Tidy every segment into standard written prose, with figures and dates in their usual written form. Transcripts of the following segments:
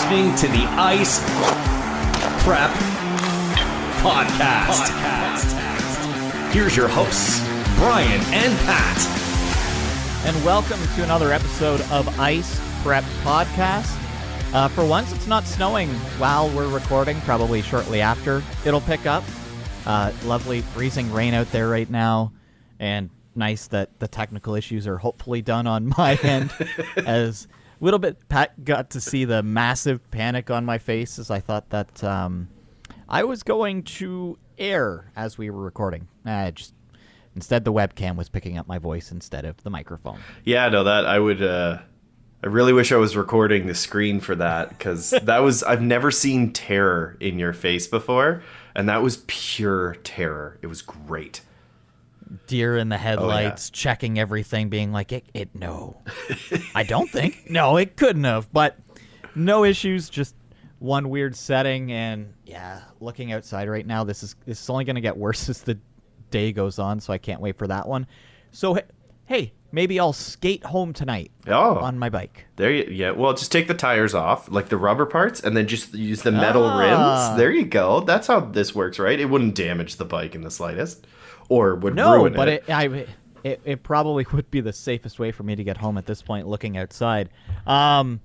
listening to the Ice Prep Podcast. Here's your hosts, Brian and Pat. And welcome to another episode of Ice Prep Podcast. For once, it's not snowing while we're recording, probably shortly after it'll pick up. Lovely freezing rain out there right now, and nice that the technical issues are hopefully done on my end. As a little bit, Pat got to see the massive panic on my face as I thought that I was going to air as we were recording. Instead, the webcam was picking up my voice instead of the microphone. Yeah, no, that I would. I really wish I was recording the screen for that, because I've never seen terror in your face before, and that was pure terror. It was great. Deer in the headlights, checking everything, being like, no. I don't think. No, it couldn't have. But no issues, just one weird setting. And yeah, looking outside right now, this is only going to get worse as the day goes on, so I can't wait for that one. So, hey, maybe I'll skate home tonight on my bike. Well, just take the tires off, like the rubber parts, and then just use the metal rims. There you go. That's how this works, right? It wouldn't damage the bike in the slightest. Or would ruin it. No, but it probably would be the safest way for me to get home at this point, looking outside. I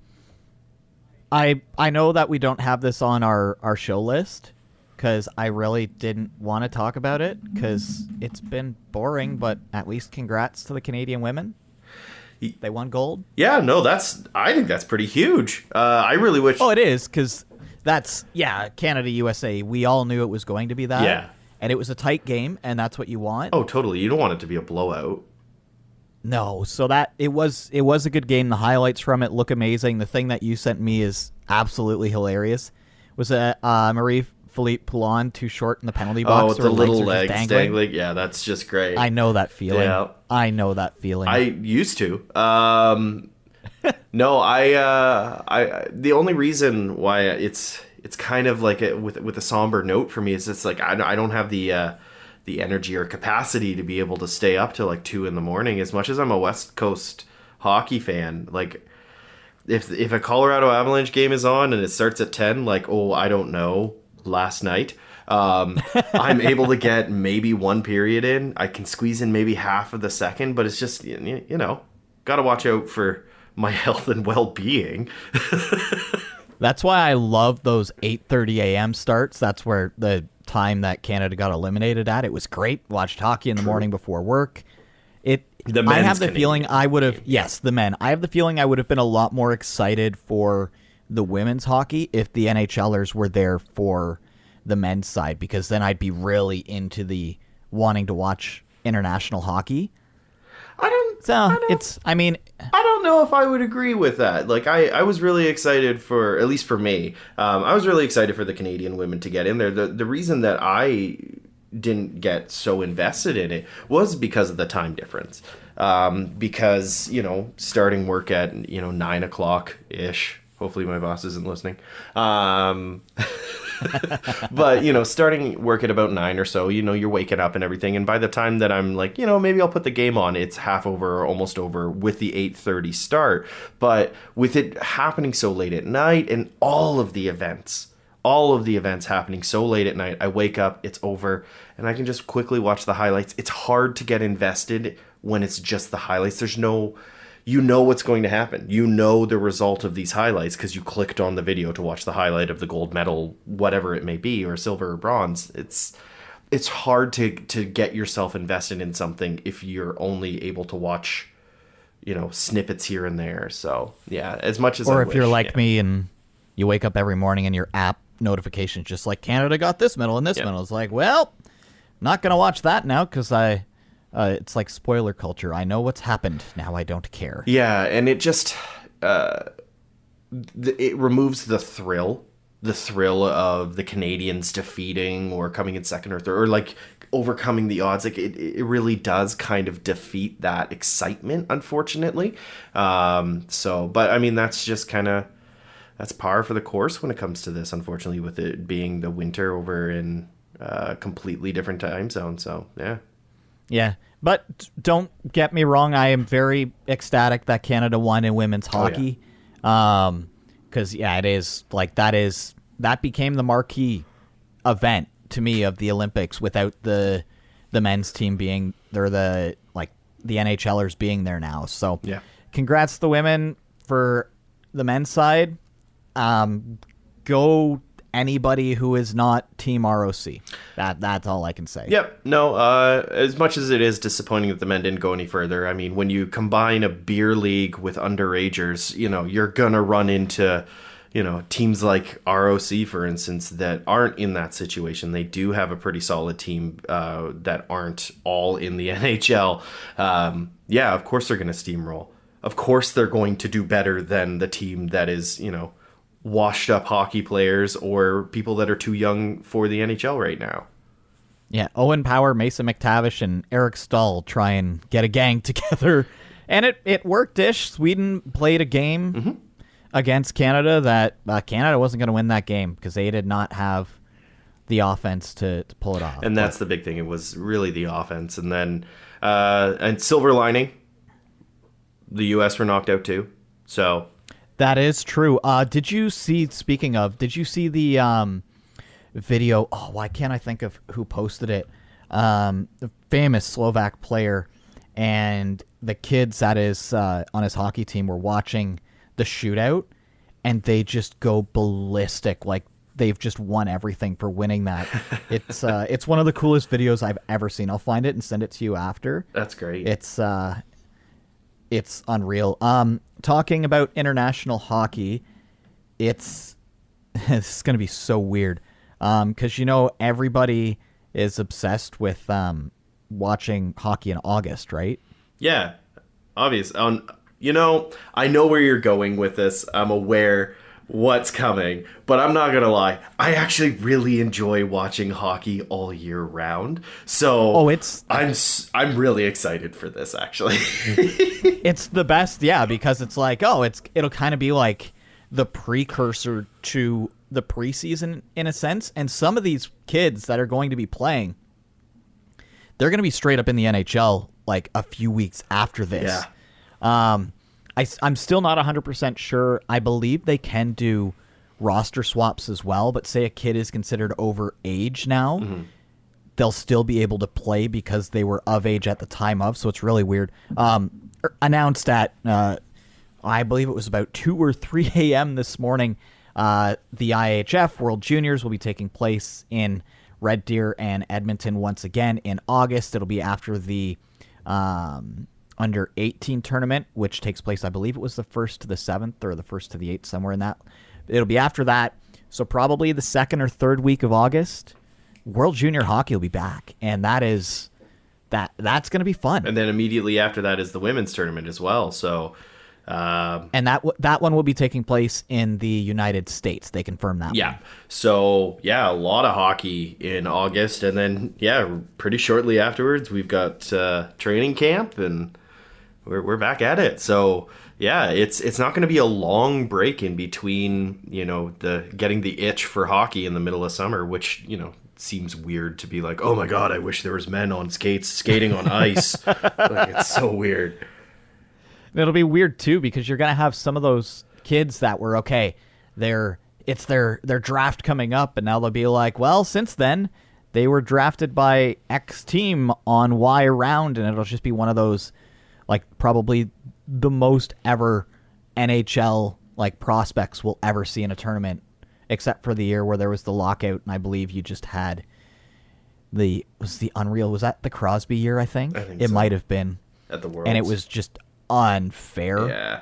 know that we don't have this on our show list, because I really didn't want to talk about it, because it's been boring, but at least congrats to the Canadian women. They won gold. Yeah, no, I think that's pretty huge. I really wish... Oh, it is, because Canada, USA. We all knew it was going to be that. Yeah. And it was a tight game, and that's what you want. Oh, totally. You don't want it to be a blowout. No, so that it was a good game. The highlights from it look amazing. The thing that you sent me is absolutely hilarious. Was Marie-Philippe Poulin too short in the penalty box? Oh, with the little legs dangling. Yeah, that's just great. I know that feeling. Yeah. I know that feeling. I used to. No, I the only reason why it's kind of like with a somber note for me is it's like I don't have the energy or capacity to be able to stay up till like 2 a.m. as much as I'm a West Coast hockey fan. Like if a Colorado Avalanche game is on and it starts at 10, like, I don't know, last night, I'm able to get maybe one period in. I can squeeze in maybe half of the second, but it's just, got to watch out for my health and well-being. That's why I love those 8:30 a.m. starts. That's where the time that Canada got eliminated at. It was great. Watched hockey in the morning before work. I have the feeling I would have... Yes, the men. I have the feeling I would have been a lot more excited for the women's hockey if the NHLers were there for the men's side, because then I'd be really into the wanting to watch international hockey. I don't know if I would agree with that. Like, I was really excited for, at least for me, I was really excited for the Canadian women to get in there. The reason that I didn't get so invested in it was because of the time difference. Because, starting work at, 9 o'clock-ish. Hopefully my boss isn't listening. But, starting work at about 9 or so, you're waking up and everything. And by the time that I'm like, maybe I'll put the game on, it's half over or almost over with the 8:30 start. But with it happening so late at night and all of the events happening so late at night, I wake up, it's over, and I can just quickly watch the highlights. It's hard to get invested when it's just the highlights. There's no... what's going to happen. The result of these highlights because you clicked on the video to watch the highlight of the gold medal, whatever it may be, or silver or bronze. It's hard to get yourself invested in something if you're only able to watch, snippets here and there. So, yeah, as much as Or if you're like me and you wake up every morning and your app notifications just like, Canada got this medal and this medal. It's like, well, not going to watch that now because it's like spoiler culture. I know what's happened. Now I don't care. Yeah, and it just... it removes the thrill of the Canadians defeating or coming in second or third, or like overcoming the odds. Like it really does kind of defeat that excitement, unfortunately. But I mean, that's just kind of... That's par for the course when it comes to this, unfortunately, with it being the winter over in a completely different time zone. So, yeah. Yeah, but don't get me wrong. I am very ecstatic that Canada won in women's hockey. Because because it is like that became the marquee event to me of the Olympics without the men's team being there, the NHLers being there now. So yeah, congrats to the women for the men's side. Go anybody who is not Team ROC. That's all I can say. Yep. No, as much as it is disappointing that the men didn't go any further, I mean, when you combine a beer league with underagers, you're going to run into, teams like ROC, for instance, that aren't in that situation. They do have a pretty solid team that aren't all in the NHL. Of course they're going to steamroll. Of course they're going to do better than the team that is, washed up hockey players or people that are too young for the NHL right now. Yeah, Owen Power, Mason McTavish, and Eric Stahl try and get a gang together. And it worked-ish. Sweden played a game against Canada that Canada wasn't going to win that game because they did not have the offense to pull it off. And that's the big thing. It was really the offense. And then, and silver lining, the U.S. were knocked out too. So... That is true. Did you see the video? Oh, why can't I think of who posted it? The famous Slovak player and the kids that is on his hockey team were watching the shootout, and they just go ballistic. Like they've just won everything for winning that. It's one of the coolest videos I've ever seen. I'll find it and send it to you after. That's great. It's unreal. Talking about international hockey, it's going to be so weird because everybody is obsessed with watching hockey in August, right? Yeah, obvious. I know where you're going with this. I'm aware what's coming, but I'm not gonna lie, I actually really enjoy watching hockey all year round. So I'm really excited for this, actually. It's the best, yeah, because it's like, it'll kind of be like the precursor to the preseason in a sense, and some of these kids that are going to be playing, they're going to be straight up in the NHL like a few weeks after this. Yeah. I'm still not 100% sure. I believe they can do roster swaps as well, but say a kid is considered over age now, they'll still be able to play because they were of age at the time of, so it's really weird. Announced at, I believe it was about 2 or 3 a.m. this morning, the IHF World Juniors will be taking place in Red Deer and Edmonton once again in August. It'll be after the under 18 tournament, which takes place, I believe it was the 1st to the 7th or the 1st to the 8th, somewhere in that. It'll be after that. So probably the 2nd or 3rd week of August, World Junior Hockey will be back. And that's going to be fun. And then immediately after that is the women's tournament as well. So, and that one will be taking place in the United States. They confirmed that. Yeah. One. So a lot of hockey in August, and then pretty shortly afterwards we've got training camp, and we're back at it. So it's not going to be a long break in between. The getting the itch for hockey in the middle of summer, which seems weird to be like, oh my god, I wish there was men on skates skating on ice. It's so weird. It'll be weird too because you're gonna have some of those kids that were it's their draft coming up, and now they'll be like, well, since then they were drafted by X team on Y round, and it'll just be one of those like probably the most ever NHL like prospects we'll ever see in a tournament, except for the year where there was the lockout, and I believe you just had was that the Crosby year? I think it might have been at the Worlds, and it was just unfair. Yeah.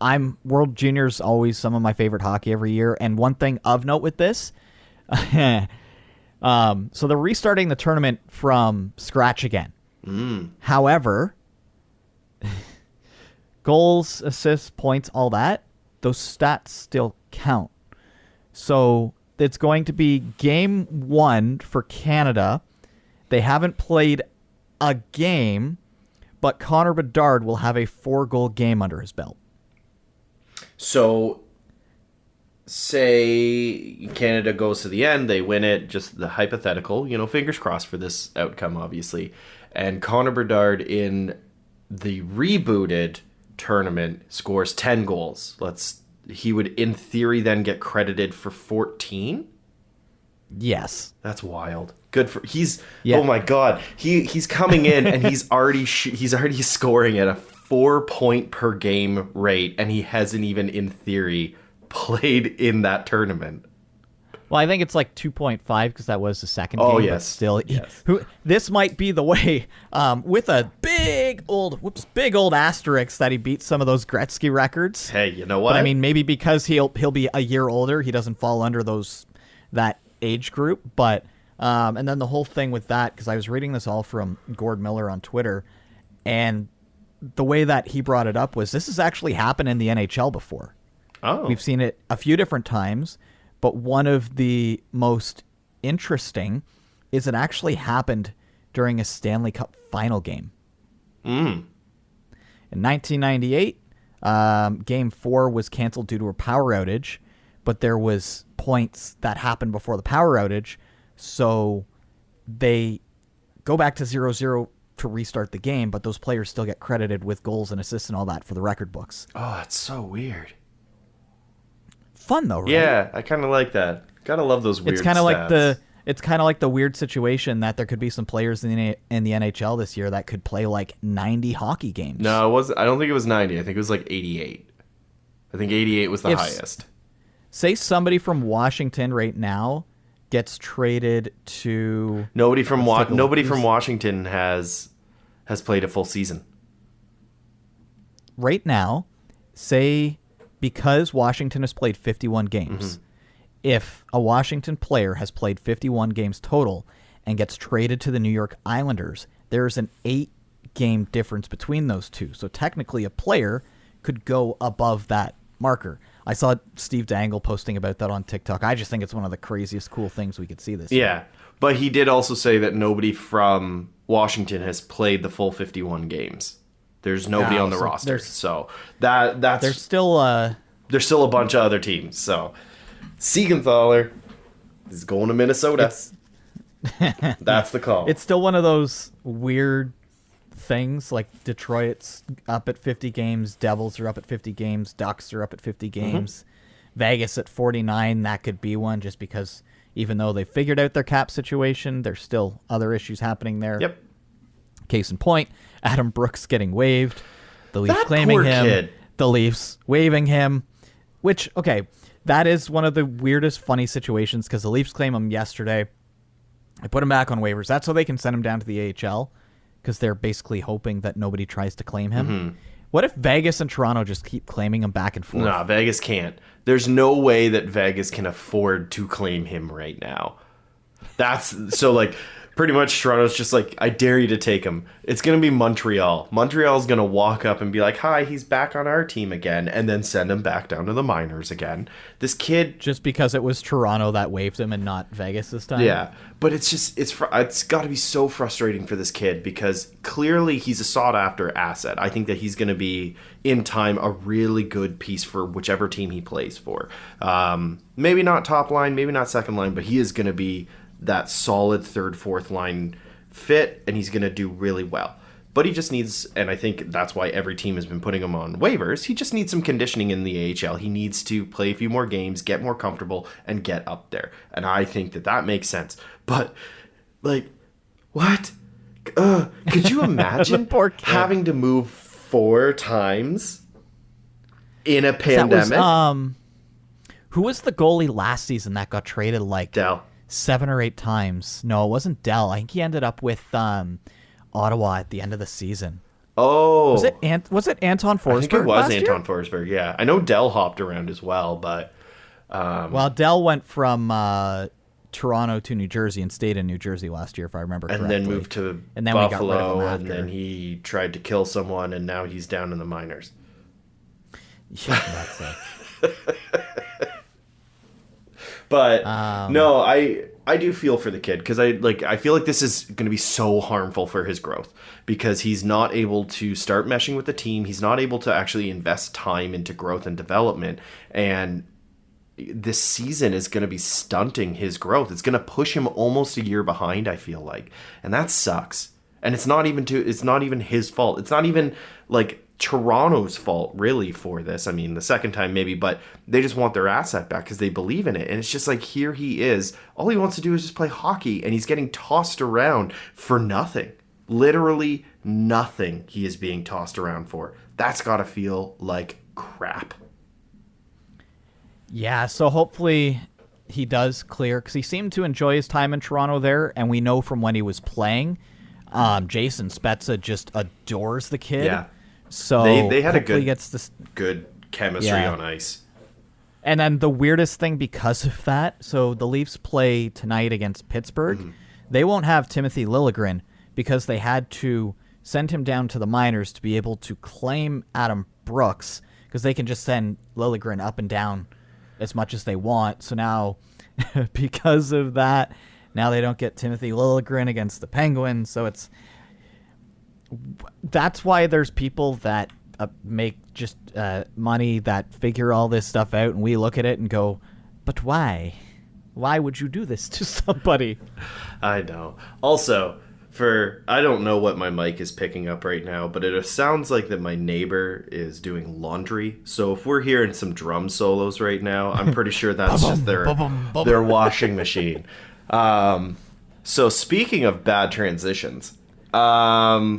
I'm World Juniors always some of my favorite hockey every year. And one thing of note with this, so they're restarting the tournament from scratch again. However, goals, assists, points, all that, those stats still count. So it's going to be game 1 for Canada. They haven't played a game, but Connor Bedard will have a 4-goal game under his belt. So, say Canada goes to the end, they win it, just the hypothetical, fingers crossed for this outcome, obviously. And Connor Bedard in the rebooted tournament, scores 10 goals. He would in theory then get credited for 14. Yes. That's wild. Good for Oh my god. He's coming in and he's already scoring at a 4-point per game rate, and he hasn't even in theory played in that tournament. Well, I think it's like 2.5 because that was the second game. Oh, yes. But still, Yes. This might be the way, with a big old asterisk, that he beat some of those Gretzky records. Hey, you know what? But I mean, maybe because he'll be a year older, he doesn't fall under that age group. But and then the whole thing with that, because I was reading this all from Gord Miller on Twitter, and the way that he brought it up was this has actually happened in the NHL before. Oh. We've seen it a few different times. But one of the most interesting is it actually happened during a Stanley Cup final game. In 1998, Game 4 was canceled due to a power outage, but there was points that happened before the power outage, so they go back to 0-0 to restart the game, but those players still get credited with goals and assists and all that for the record books. Oh, that's so weird. Fun though, right? Yeah, I kind of like that. Gotta love those weird. It's kind of stats. like the weird situation that there could be some players in the NHL this year that could play like 90 hockey games. No, it was. I don't think it was 90. I think it was like 88. I think 88 was the highest. Say somebody from Washington right now gets traded to Nobody from Washington has played a full season. Right now, say because Washington has played 51 games, if a Washington player has played 51 games total and gets traded to the New York Islanders, there's an 8-game difference between those two. So technically a player could go above that marker. I saw Steve Dangle posting about that on TikTok. I just think it's one of the craziest cool things we could see this year. Yeah, but he did also say that nobody from Washington has played the full 51 games. There's nobody on the roster. So that's there's still a bunch of other teams. So Siegenthaler is going to Minnesota. That's the call. It's still one of those weird things, like Detroit's up at 50 games, Devils are up at 50 games, Ducks are up at 50 games, Vegas at 49. That could be one, just because even though they figured out their cap situation, there's still other issues happening there. Yep. Case in point, Adam Brooks getting waived, the Leafs That claiming poor him, kid. the Leafs waiving him, which, okay, that is one of the weirdest, funny situations, because the Leafs claim him yesterday. I put him back on waivers. That's so they can send him down to the AHL, because they're basically hoping that nobody tries to claim him. What if Vegas and Toronto just keep claiming him back and forth? Nah, Vegas can't. There's no way that Vegas can afford to claim him right now. That's so like pretty much Toronto's just like, I dare you to take him. It's going to be Montreal. Montreal's going to walk up and be like, hi, he's back on our team again, and then send him back down to the minors again. This kid... Just because it was Toronto that waived him and not Vegas this time? Yeah, but it's just, it's got to be so frustrating for this kid, because clearly he's a sought-after asset. I think that he's going to be, in time, a really good piece for whichever team he plays for. Maybe not top line, maybe not second line, but he is going to be that solid third, fourth line fit, and he's going to do really well. But he just needs, and I think that's why every team has been putting him on waivers, he just needs some conditioning in the AHL. He needs to play a few more games, get more comfortable, and get up there. And I think that that makes sense. But, like, what? Could you imagine having to move 4 times in a pandemic? Who was the goalie last season that got traded like Dell. 7 or 8 times? No, it wasn't Dell. I think he ended up with Ottawa at the end of the season. Oh. Was it Anton Forsberg? I think it was Anton year? Forsberg, yeah. I know Dell hopped around as well, but... well, Dell went from Toronto to New Jersey and stayed in New Jersey last year, if I remember correctly. And then moved to and then Buffalo, we got rid of him and then he tried to kill someone, and now he's down in the minors. Yeah, that's it. But no, I do feel for the kid, because I feel like this is going to be so harmful for his growth, because he's not able to start meshing with the team. He's not able to actually invest time into growth and development, and this season is going to be stunting his growth. It's going to push him almost a year behind, I feel like, and that sucks. And it's not even his fault. It's not even like Toronto's fault really for this. I mean, the second time maybe, but they just want their asset back because they believe in it. And it's just like, here he is. All he wants to do is just play hockey, and he's getting tossed around for nothing. Literally nothing he is being tossed around for. That's got to feel like crap. Yeah, so hopefully he does clear, because he seemed to enjoy his time in Toronto there, and we know from when he was playing, Jason Spezza just adores the kid. Yeah. So they had a good chemistry on ice. And then the weirdest thing because of that, so the Leafs play tonight against Pittsburgh. Mm-hmm. They won't have Timothy Liljegren because they had to send him down to the minors to be able to claim Adam Brooks, because they can just send Liljegren up and down as much as they want. So now, because of that, now they don't get Timothy Liljegren against the Penguins. So that's why there's people that make just money that figure all this stuff out, and we look at it and go, but why? Why would you do this to somebody? I know. Also, I don't know what my mic is picking up right now, but it sounds like that my neighbor is doing laundry. So if we're hearing some drum solos right now, I'm pretty sure that's just their washing machine. So speaking of bad transitions, I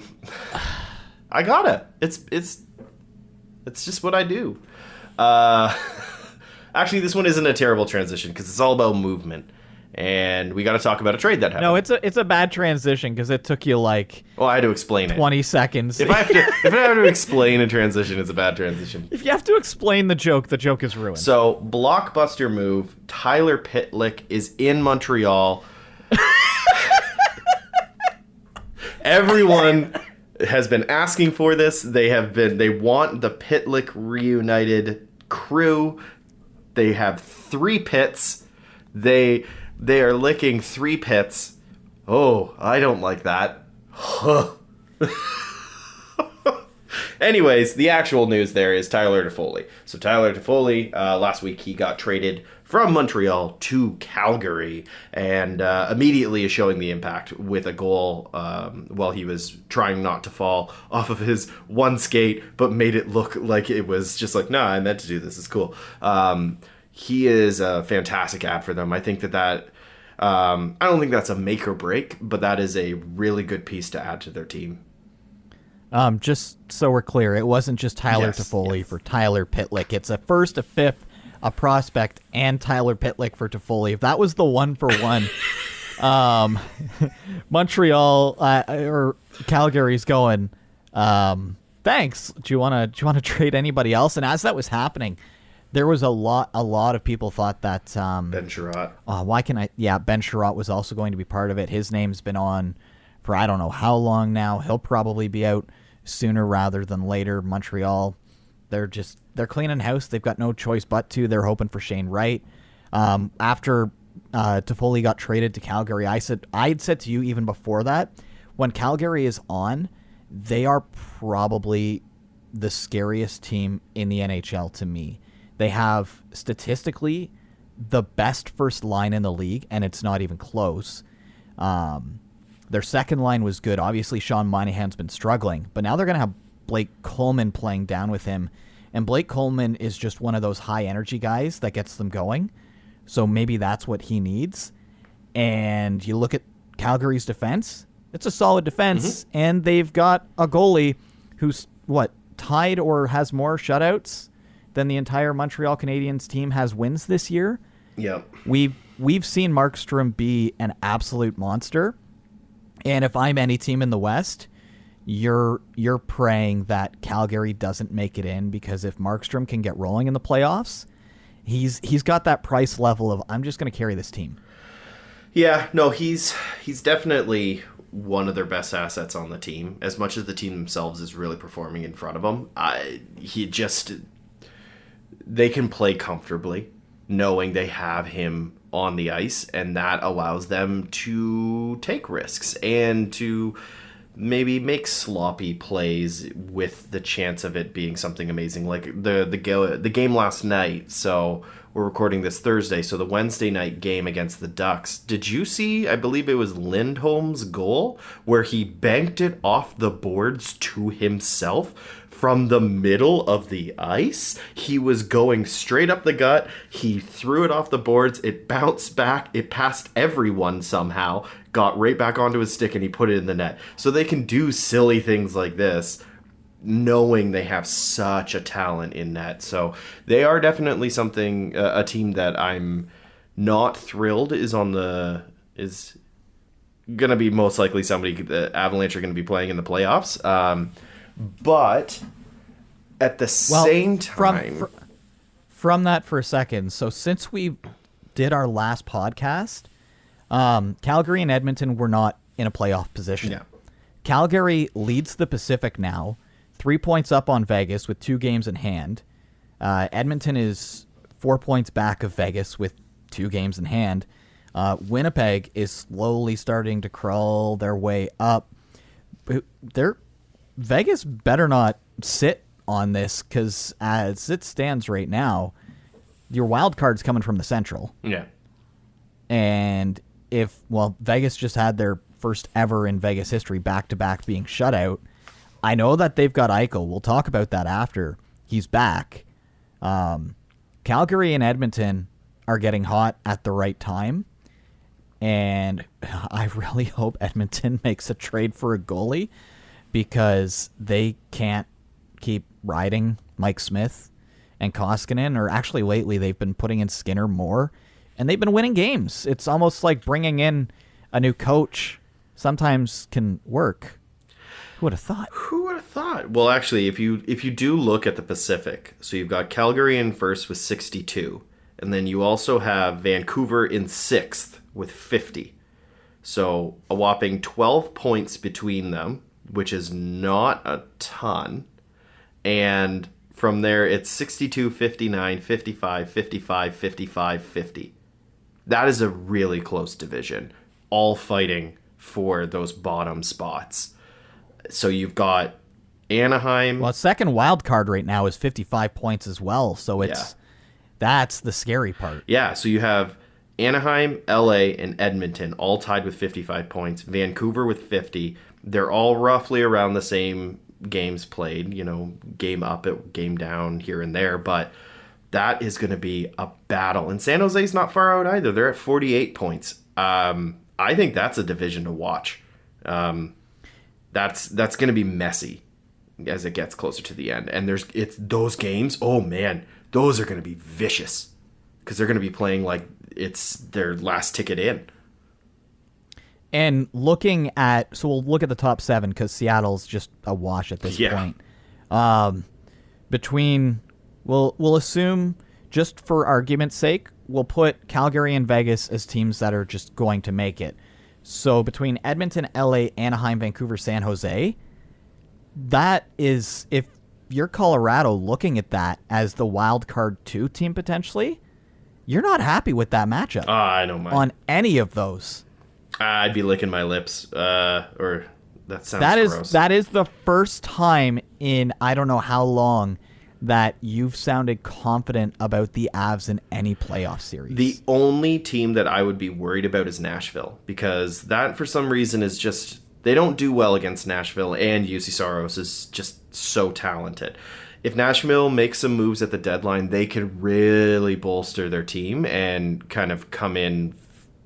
gotta. It's just what I do. Actually, this one isn't a terrible transition because it's all about movement. And we got to talk about a trade that happened. No, it's a bad transition because it took you like. Well, I had to explain 20 seconds. If I have to explain a transition, it's a bad transition. If you have to explain the joke is ruined. So, blockbuster move. Tyler Pitlik is in Montreal. Everyone has been asking for this. They want the Pitlik reunited crew. They have 3 pits. They are licking 3 pits. Oh, I don't like that. Anyways, the actual news there is Tyler Toffoli. So Tyler Toffoli, last week he got traded from Montreal to Calgary, and immediately is showing the impact with a goal while he was trying not to fall off of his one skate, but made it look like it was just like, nah, I meant to do this. It's cool. He is a fantastic ad for them. I think that I don't think that's a make or break, but that is a really good piece to add to their team. Just so we're clear, it wasn't just Tyler Toffoli for Tyler Pitlik. It's a first, a fifth, a prospect, and Tyler Pitlik for Toffoli. If that was the 1-for-1, Montreal or Calgary's going, thanks. Do you want to trade anybody else? And as that was happening, there was a lot of people thought that Ben Sherratt. Ben Sherratt was also going to be part of it. His name's been on for I don't know how long now. He'll probably be out sooner rather than later. Montreal, they're cleaning house. They've got no choice but to. They're hoping for Shane Wright. After Toffoli got traded to Calgary, I'd said to you even before that, when Calgary is on, they are probably the scariest team in the NHL to me. They have statistically the best first line in the league, and it's not even close. Their second line was good. Obviously, Sean Monahan's been struggling, but now they're going to have Blake Coleman playing down with him. And Blake Coleman is just one of those high-energy guys that gets them going. So maybe that's what he needs. And you look at Calgary's defense. It's a solid defense, and they've got a goalie who's, tied or has more shutouts than the entire Montreal Canadiens team has wins this year. Yep. We've seen Markstrom be an absolute monster. And if I'm any team in the West, you're praying that Calgary doesn't make it in, because if Markstrom can get rolling in the playoffs, he's got that price level of, I'm just going to carry this team. Yeah, no, he's definitely one of their best assets on the team. As much as the team themselves is really performing in front of him, they can play comfortably knowing they have him on the ice, and that allows them to take risks and to maybe make sloppy plays with the chance of it being something amazing, like the game last night. So we're recording this Thursday, so the Wednesday night game against the Ducks. Did you see, I believe it was Lindholm's goal, where he banked it off the boards to himself from the middle of the ice? He was going straight up the gut. He threw it off the boards. It bounced back. It passed everyone somehow, got right back onto his stick, and he put it in the net. So they can do silly things like this, knowing they have such a talent in net. So they are definitely something, a team that I'm not thrilled is going to be most likely somebody the Avalanche are going to be playing in the playoffs. But at the same time... From that for a second, so since we did our last podcast, Calgary and Edmonton were not in a playoff position. Yeah. Calgary leads the Pacific now, 3 points up on Vegas with 2 games in hand. Edmonton is 4 points back of Vegas with 2 games in hand. Winnipeg is slowly starting to crawl their way up. Vegas better not sit on this, because as it stands right now, your wild card's coming from the Central. Yeah. And Vegas just had their first ever in Vegas history back-to-back being shut out. I know that they've got Eichel. We'll talk about that after he's back. Calgary and Edmonton are getting hot at the right time. And I really hope Edmonton makes a trade for a goalie, because they can't keep riding Mike Smith and Koskinen, or actually lately they've been putting in Skinner more, and they've been winning games. It's almost like bringing in a new coach sometimes can work. Who would have thought? Who would have thought? Well, actually, if you do look at the Pacific, so you've got Calgary in first with 62, and then you also have Vancouver in sixth with 50. So a whopping 12 points between them, which is not a ton. And from there, it's 62, 59, 55, 55, 55, 50. That is a really close division, all fighting for those bottom spots. So you've got Anaheim. Well, second wild card right now is 55 points as well. So that's the scary part. Yeah, so you have Anaheim, LA, and Edmonton all tied with 55 points. Vancouver with 50. They're all roughly around the same games played, game up, game down here and there. But that is going to be a battle. And San Jose's not far out either. They're at 48 points. I think that's a division to watch. That's going to be messy as it gets closer to the end. And it's those games. Oh man, those are going to be vicious, because they're going to be playing like it's their last ticket in. And we'll look at the top 7, because Seattle's just a wash at this point. We'll assume, just for argument's sake, we'll put Calgary and Vegas as teams that are just going to make it. So between Edmonton, LA, Anaheim, Vancouver, San Jose, that is, if you're Colorado looking at that as the wild card 2 team potentially, you're not happy with that matchup. I don't mind. On any of those. I'd be licking my lips, or that sounds gross. That is the first time in I don't know how long that you've sounded confident about the Avs in any playoff series. The only team that I would be worried about is Nashville, because that for some reason is just, they don't do well against Nashville, and UC Saros is just so talented. If Nashville makes some moves at the deadline, they could really bolster their team and kind of come in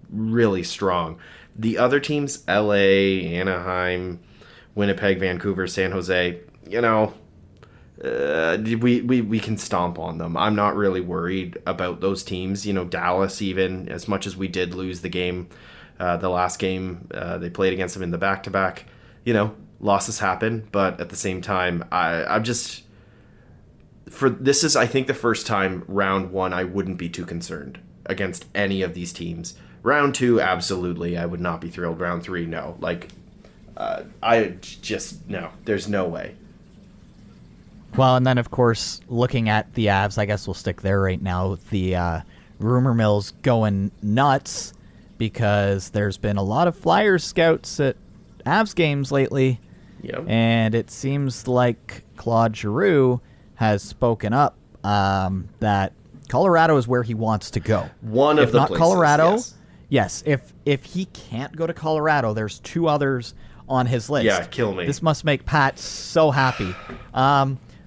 really strong. The other teams, LA, Anaheim, Winnipeg, Vancouver, San Jose, we can stomp on them. I'm not really worried about those teams. Dallas, even as much as we did lose the game, the last game they played against them in the back-to-back, losses happen. But at the same time, I'm just, this is, I think, the first time round 1 I wouldn't be too concerned against any of these teams. Round 2, absolutely, I would not be thrilled. Round 3, no. No, there's no way. Well, and then, of course, looking at the Avs, I guess we'll stick there right now. The rumor mill's going nuts, because there's been a lot of Flyers scouts at Avs games lately. Yep. And it seems like Claude Giroux has spoken up that Colorado is where he wants to go. One of if the not places, Colorado, yes. If he can't go to Colorado, there's 2 others on his list. Yeah, kill me. This must make Pat so happy.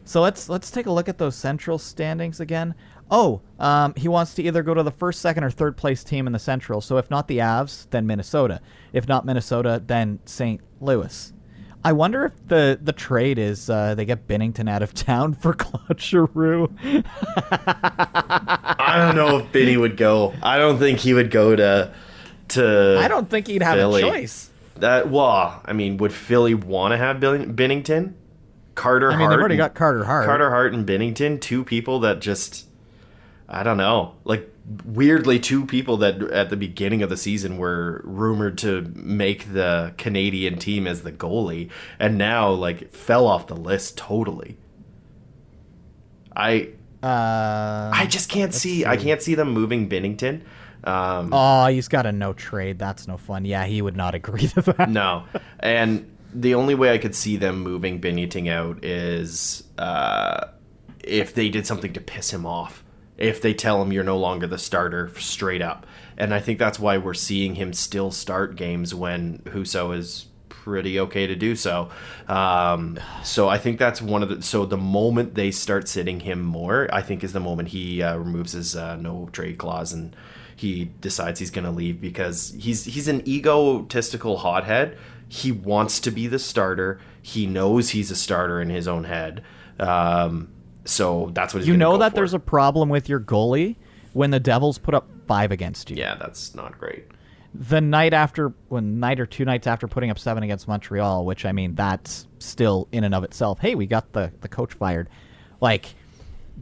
So let's take a look at those Central standings again. He wants to either go to the first, second, or third place team in the Central. So if not the Avs, then Minnesota. If not Minnesota, then St. Louis. I wonder if the trade is they get Binnington out of town for Claude Giroux. I don't know if Binny would go. I don't think he would go to I don't think he'd have Philly. a choice. Would Philly want to have Binnington? Carter Hart. They've already got Carter Hart. Carter Hart and Binnington, 2 people that just, I don't know, like weirdly 2 people that at the beginning of the season were rumored to make the Canadian team as the goalie, and now like fell off the list totally. I just can't see. I can't see them moving Binnington. He's got a no trade. That's no fun. Yeah, he would not agree to that. No, and the only way I could see them moving Binnington out is if they did something to piss him off. If they tell him you're no longer the starter straight up. And I think that's why we're seeing him still start games when Husso is pretty okay to do so. So I think that's one of the... So the moment they start sitting him more, I think is the moment he removes his no trade clause and he decides he's going to leave, because he's an egotistical hothead. He wants to be the starter. He knows he's a starter in his own head. So that's what he's going to go that for. There's a problem with your goalie when the Devils put up 5 against you. Yeah, that's not great. The night or 2 nights after putting up 7 against Montreal, which, that's still in and of itself. Hey, we got the coach fired. Like,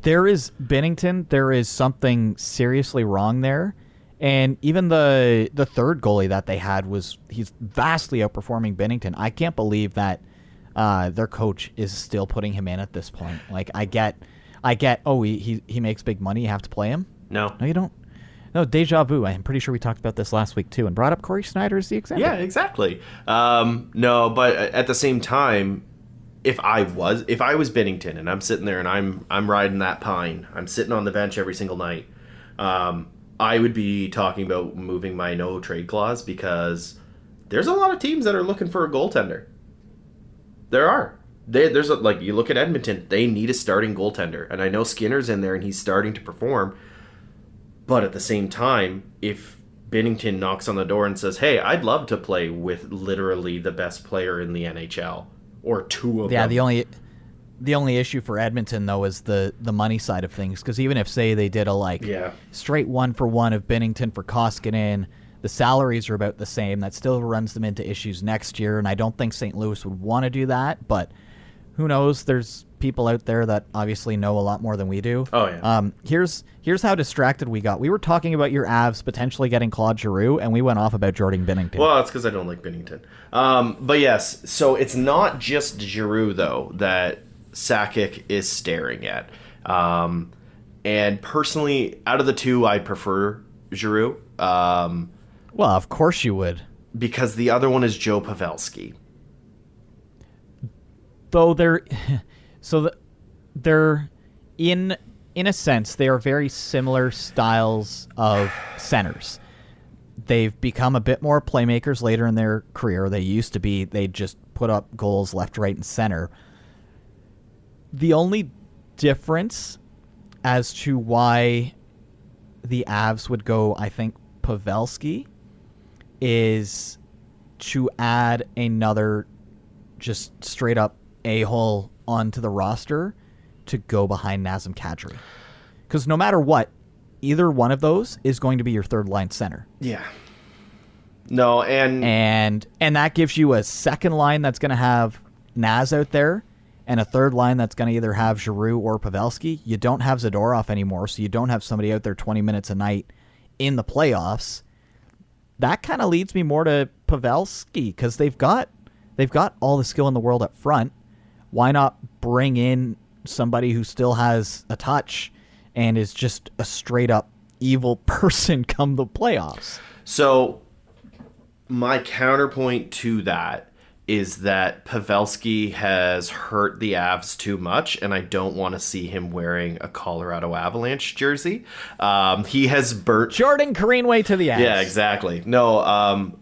there is Binnington. There is something seriously wrong there. And even the third goalie that they had he's vastly outperforming Binnington. I can't believe that their coach is still putting him in at this point. Like, I get. He makes big money. You have to play him. No, you don't. No, deja vu. I'm pretty sure we talked about this last week too, and brought up Corey Snyder as the example. Yeah, exactly. No, but at the same time, if I was Binnington and I'm sitting there and I'm riding that pine, I'm sitting on the bench every single night. I would be talking about moving my no trade clause, because there's a lot of teams that are looking for a goaltender. There are. You look at Edmonton, they need a starting goaltender. And I know Skinner's in there and he's starting to perform. But at the same time, if Binnington knocks on the door and says, hey, I'd love to play with literally the best player in the NHL, or 2 of them. Yeah, the only issue for Edmonton, though, is the money side of things. Because even if, say, they did a straight 1-for-1 of Binnington for Koskinen, the salaries are about the same. That still runs them into issues next year, and I don't think St. Louis would want to do that. But who knows? There's people out there that obviously know a lot more than we do. Oh, yeah. Here's how distracted we got. We were talking about your Avs potentially getting Claude Giroux, and we went off about Jordan Binnington. Well, that's because I don't like Binnington. But yes, so it's not just Giroux, though, that Sakic is staring at. And personally, out of the 2, I prefer Giroux. Well, of course you would. Because the other one is Joe Pavelski. Though they're in a sense, they are very similar styles of centers. They've become a bit more playmakers later in their career. They used to be, they just put up goals left, right, and center. The only difference as to why the Avs would go, I think, Pavelski, is to add another just straight up a-hole onto the roster to go behind Nazem Kadri. Because no matter what, either one of those is going to be your third line center. Yeah. No, and that gives you a second line that's going to have Naz out there, and a third line that's going to either have Giroux or Pavelski. You don't have Zadorov anymore, so you don't have somebody out there 20 minutes a night in the playoffs. That kind of leads me more to Pavelski, because they've got all the skill in the world up front. Why not bring in somebody who still has a touch and is just a straight up evil person come the playoffs? So my counterpoint to that is that Pavelski has hurt the Avs too much, and I don't want to see him wearing a Colorado Avalanche jersey. He has burnt Jordan Greenway to the Avs. Yeah, exactly. No,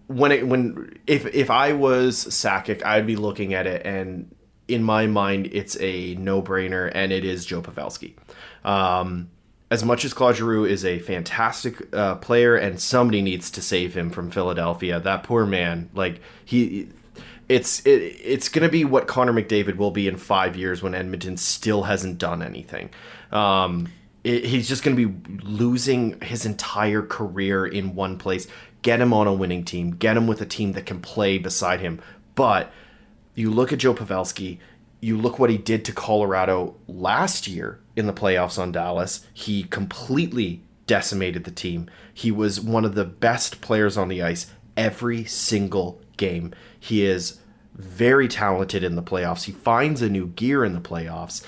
if I was Sakic, I'd be looking at it, and in my mind, it's a no-brainer, and it is Joe Pavelski. As much as Claude Giroux is a fantastic player, and somebody needs to save him from Philadelphia, that poor man, like it's going to be what Connor McDavid will be in 5 years when Edmonton still hasn't done anything. He's just going to be losing his entire career in one place. Get him on a winning team. Get him with a team that can play beside him. But you look at Joe Pavelski, you look what he did to Colorado last year in the playoffs on Dallas. He completely decimated the team. He was one of the best players on the ice every single game. He is very talented in the playoffs. He finds a new gear in the playoffs.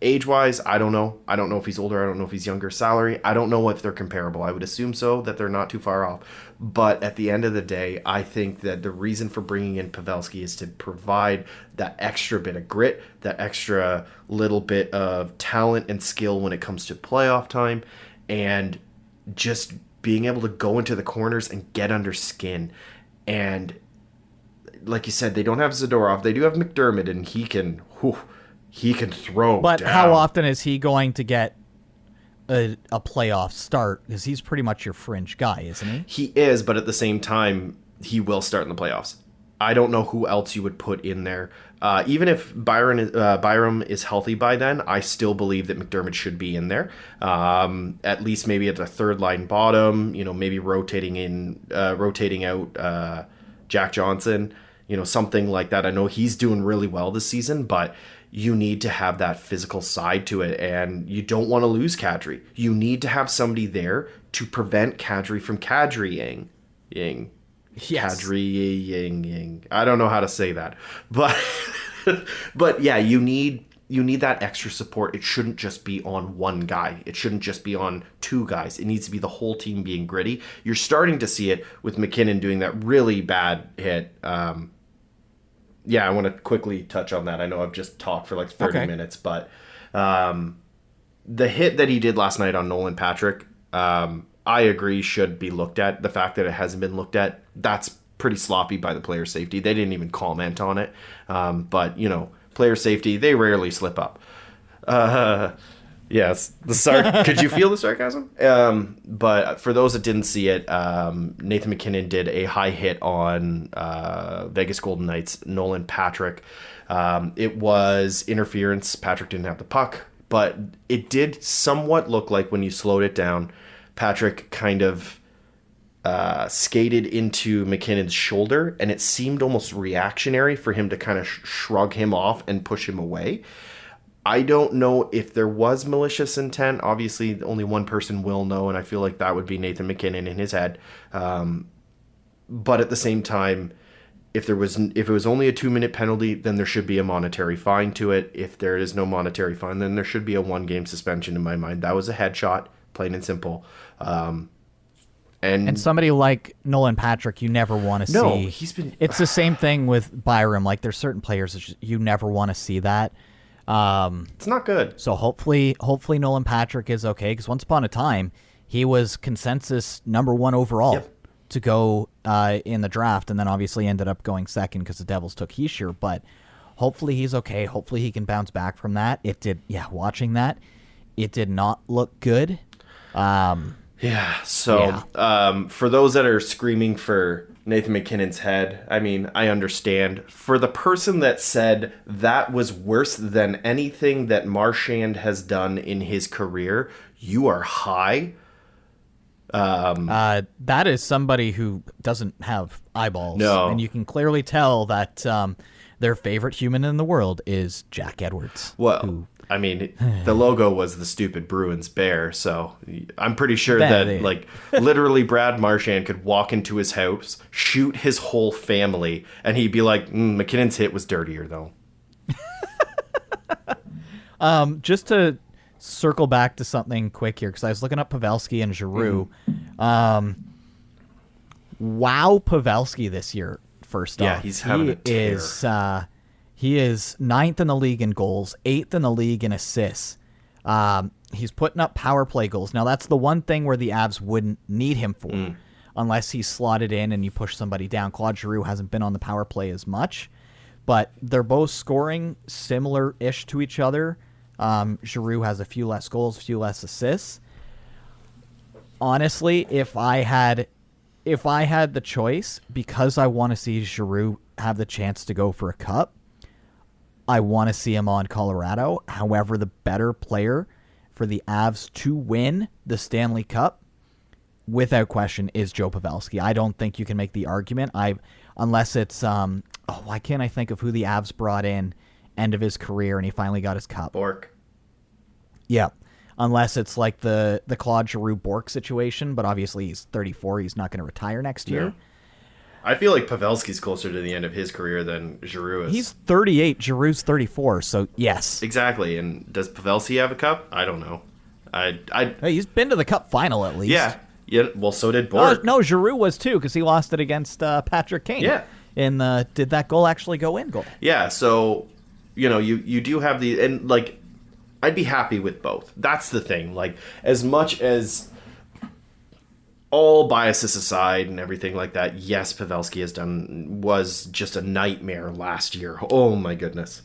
Age-wise, I don't know. I don't know if he's older. I don't know if he's younger. Salary, I don't know if they're comparable. I would assume so, that they're not too far off. But at the end of the day, I think that the reason for bringing in Pavelski is to provide that extra bit of grit, that extra little bit of talent and skill when it comes to playoff time, and just being able to go into the corners and get under skin. And like you said, they don't have Zadorov. They do have McDermott, and he can throw. But down. how often is he going to get a playoff start? Because he's pretty much your fringe guy, isn't he? He is, but at the same time, he will start in the playoffs. I don't know who else you would put in there. Even if Byram is healthy by then, I still believe that McDermott should be in there. At least maybe at the third line bottom, maybe rotating out Jack Johnson, something like that. I know he's doing really well this season, but you need to have that physical side to it, and you don't want to lose Kadri. You need to have somebody there to prevent Kadri from Kadri-ing. Yes. Kadri-ing. I don't know how to say that. But but yeah, you need that extra support. It shouldn't just be on one guy. It shouldn't just be on two guys. It needs to be the whole team being gritty. You're starting to see it with McKinnon doing that really bad hit. Yeah, I want to quickly touch on that. I know I've just talked for like 30 minutes, but the hit that he did last night on Nolan Patrick, I agree should be looked at. The fact that it hasn't been looked at, that's pretty sloppy by the player safety. They didn't even comment on it. But, player safety, they rarely slip up. Yes. Could you feel the sarcasm? But for those that didn't see it, Nathan McKinnon did a high hit on Vegas Golden Knights, Nolan Patrick. It was interference. Patrick didn't have the puck, but it did somewhat look like when you slowed it down, Patrick kind of skated into McKinnon's shoulder, and it seemed almost reactionary for him to kind of shrug him off and push him away. I don't know if there was malicious intent. Obviously, only one person will know, and I feel like that would be Nathan McKinnon in his head. But at the same time, if it was only a 2-minute penalty, then there should be a monetary fine to it. If there is no monetary fine, then there should be a 1-game suspension in my mind. That was a headshot, plain and simple. And somebody like Nolan Patrick, you never want to see. No, he's been. It's the same thing with Byram. Like, there's certain players that you never want to see that. It's not good. So hopefully Nolan Patrick is okay, because once upon a time he was consensus #1 overall to go in the draft, and then obviously ended up going second because the Devils took Heischer. But hopefully he's okay. Hopefully he can bounce back from that. Watching that, it did not look good. For those that are screaming for Nathan McKinnon's head, I mean, I understand. For the person that said that was worse than anything that Marchand has done in his career, you are high. That is somebody who doesn't have eyeballs. No. And you can clearly tell that their favorite human in the world is Jack Edwards. Well, I mean, the logo was the stupid Bruins bear, so I'm pretty sure that literally Brad Marchand could walk into his house, shoot his whole family, and he'd be like, McKinnon's hit was dirtier, though. Just to circle back to something quick here, because I was looking up Pavelski and Giroux. Wow, Pavelski this year. First off, he's having a tear. He is 9th in the league in goals, 8th in the league in assists. He's putting up power play goals. Now, that's the one thing where the Avs wouldn't need him for, unless he's slotted in and you push somebody down. Claude Giroux hasn't been on the power play as much, but they're both scoring similar-ish to each other. Giroux has a few less goals, a few less assists. Honestly, if I had the choice, because I want to see Giroux have the chance to go for a cup, I want to see him on Colorado. However, the better player for the Avs to win the Stanley Cup, without question, is Joe Pavelski. I don't think you can make the argument. Unless it's why can't I think of who the Avs brought in end of his career and he finally got his cup? Bork. Yeah. Unless it's like the Claude Giroux Bork situation, but obviously he's 34. He's not going to retire next year. Yeah. I feel like Pavelski's closer to the end of his career than Giroux is. He's 38. Giroux's 34. So yes, exactly. And does Pavelski have a cup? I don't know. Hey, he's been to the Cup final at least. Yeah. Well, so did Bork. No, Giroux was too because he lost it against Patrick Kane. Yeah. And did that goal actually go in? Goal. Yeah. So you do have and like I'd be happy with both. That's the thing. Like as much as all biases aside and everything like that, yes, Pavelski was just a nightmare last year. Oh my goodness.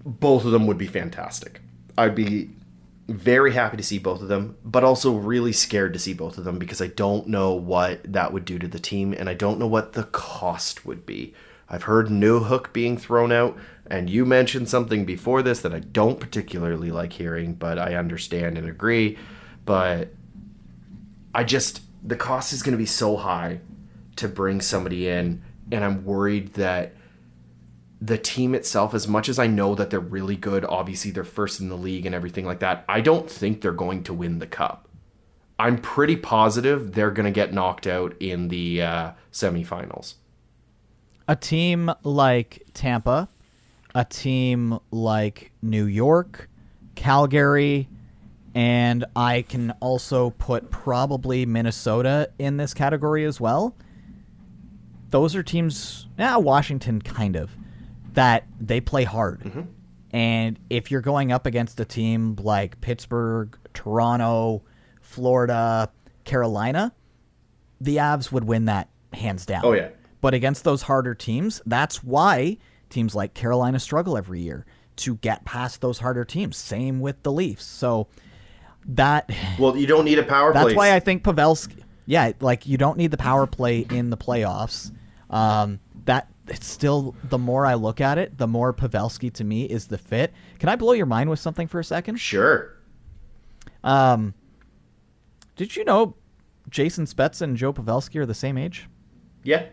Both of them would be fantastic. I'd be very happy to see both of them, but also really scared to see both of them because I don't know what that would do to the team and I don't know what the cost would be. I've heard Newhook being thrown out, and you mentioned something before this that I don't particularly like hearing, but I understand and agree. But the cost is going to be so high to bring somebody in, and I'm worried that the team itself, as much as I know that they're really good, obviously they're first in the league and everything like that, I don't think they're going to win the cup. I'm pretty positive they're going to get knocked out in the semifinals. A team like Tampa, a team like New York, Calgary, and I can also put probably Minnesota in this category as well. Those are teams, Washington kind of, that they play hard. Mm-hmm. And if you're going up against a team like Pittsburgh, Toronto, Florida, Carolina, the Avs would win that hands down. Oh, yeah. But against those harder teams, that's why teams like Carolina struggle every year to get past those harder teams. Same with the Leafs. So well, you don't need a power play. That's why I think Pavelski. Yeah, like you don't need the power play in the playoffs. It's still, the more I look at it, the more Pavelski to me is the fit. Can I blow your mind with something for a second? Sure. Did you know Jason Spezza and Joe Pavelski are the same age? Yeah.